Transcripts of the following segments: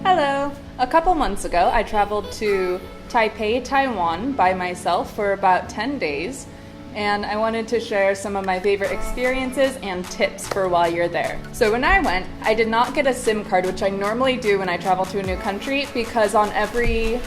Hello! A couple months ago, I traveled to Taipei, Taiwan by myself for about 10 days, and I wanted to share some of my favorite experiences and tips for while you're there. So when I went, I did not get a SIM card, which I normally do when I travel to a new country, because on every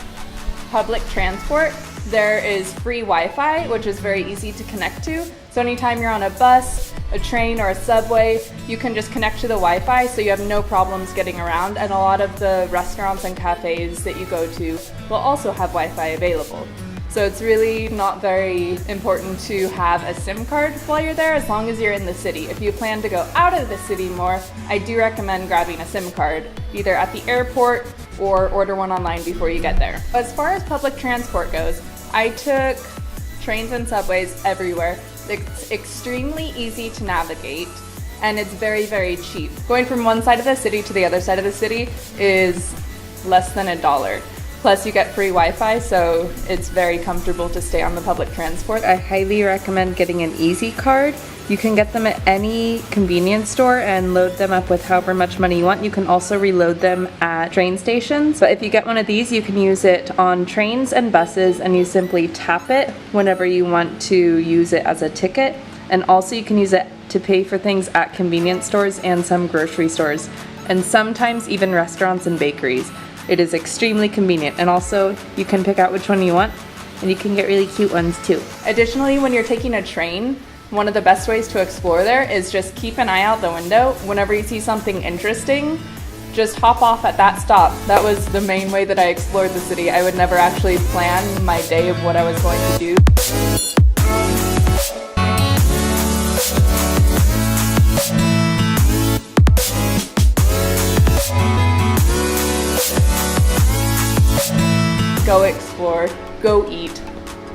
public transport, there is free Wi-Fi, which is very easy to connect to. So anytime you're on a bus, a train, or a subway, you can just connect to the Wi-Fi, so you have no problems getting around. And a lot of the restaurants and cafes that you go to will also have Wi-Fi available. So it's really not very important to have a SIM card while you're there, as long as you're in the city. If you plan to go out of the city more, I do recommend grabbing a SIM card, either at the airport or order one online before you get there. As far as public transport goes, I took trains and subways everywhere. It's extremely easy to navigate, and it's very, very cheap. Going from one side of the city to the other side of the city is less than $1. Plus you get free Wi-Fi, so it's very comfortable to stay on the public transport. I highly recommend getting an Easy card. You can get them at any convenience store and load them up with however much money you want. You can also reload them at train stations. But if you get one of these, you can use it on trains and buses, and you simply tap it whenever you want to use it as a ticket. And also you can use it to pay for things at convenience stores and some grocery stores, and sometimes even restaurants and bakeries. It is extremely convenient, and also you can pick out which one you want, and you can get really cute ones too. Additionally, when you're taking a train, one of the best ways to explore there is just keep an eye out the window. Whenever you see something interesting, just hop off at that stop. That was the main way that I explored the city. I would never actually plan my day of what I was going to do. Go explore, go eat.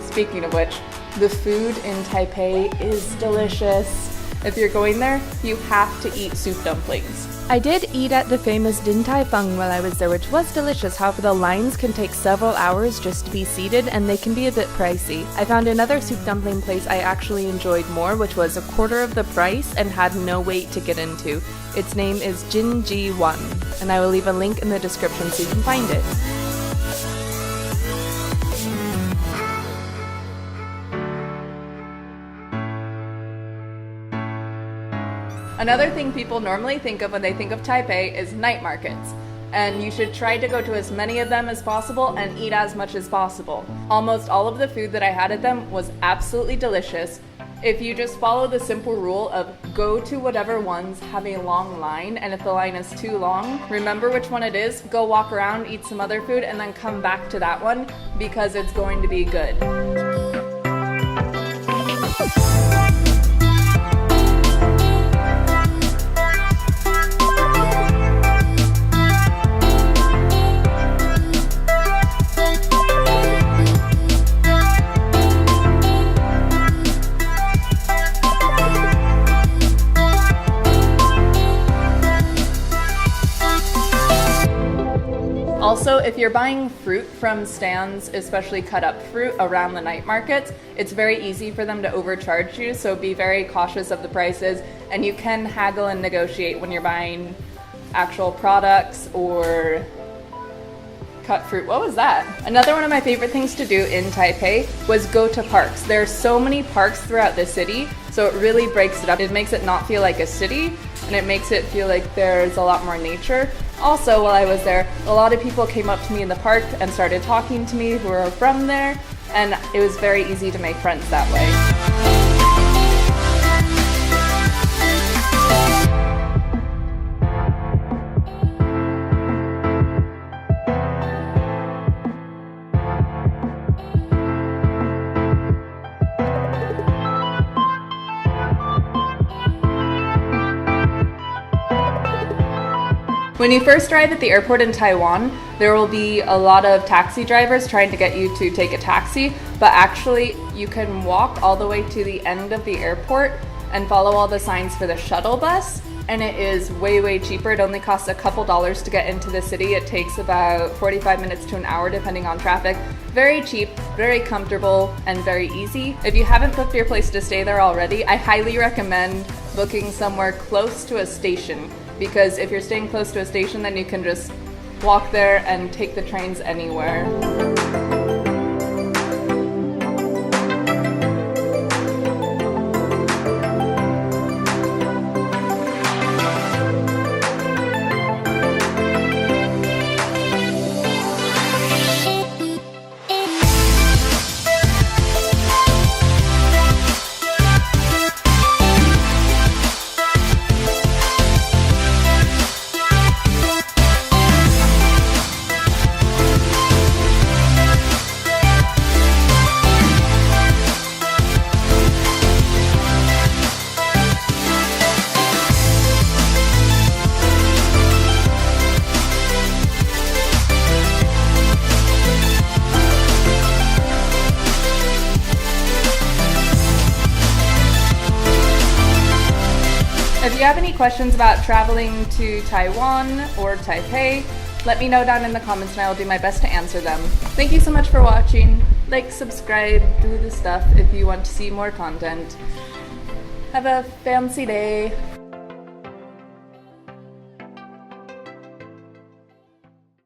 Speaking of which, the food in Taipei is delicious. If you're going there, you have to eat soup dumplings. I did eat at the famous Din Tai Fung while I was there, which was delicious. However, the lines can take several hours just to be seated, and they can be a bit pricey. I found another soup dumpling place I actually enjoyed more, which was a quarter of the price and had no wait to get into. Its name is Jin Ji Yuan, and I will leave a link in the description so you can find it. Another thing people normally think of when they think of Taipei is night markets, and you should try to go to as many of them as possible and eat as much as possible. Almost all of the food that I had at them was absolutely delicious. If you just follow the simple rule of go to whatever ones have a long line, and if the line is too long, remember which one it is, go walk around, eat some other food, and then come back to that one because it's going to be good. Also, if you're buying fruit from stands, especially cut up fruit around the night markets, it's very easy for them to overcharge you, so be very cautious of the prices, and you can haggle and negotiate when you're buying actual products or cut fruit. What was that? Another one of my favorite things to do in Taipei was go to parks. There are so many parks throughout the city, so it really breaks it up. It makes it not feel like a city, and it makes it feel like there's a lot more nature. Also, while I was there, a lot of people came up to me in the park and started talking to me who were from there, and it was very easy to make friends that way. When you first arrive at the airport in Taiwan, there will be a lot of taxi drivers trying to get you to take a taxi, but actually you can walk all the way to the end of the airport and follow all the signs for the shuttle bus, and it is way, way cheaper. It only costs a couple dollars to get into the city. It takes about 45 minutes to an hour depending on traffic. Very cheap, very comfortable, and very easy. If you haven't booked your place to stay there already, I highly recommend booking somewhere close to a station, because if you're staying close to a station, then you can just walk there and take the trains anywhere. If you have any questions about traveling to Taiwan or Taipei, let me know down in the comments and I will do my best to answer them. Thank you so much for watching. Like, subscribe, do the stuff if you want to see more content. Have a fancy day.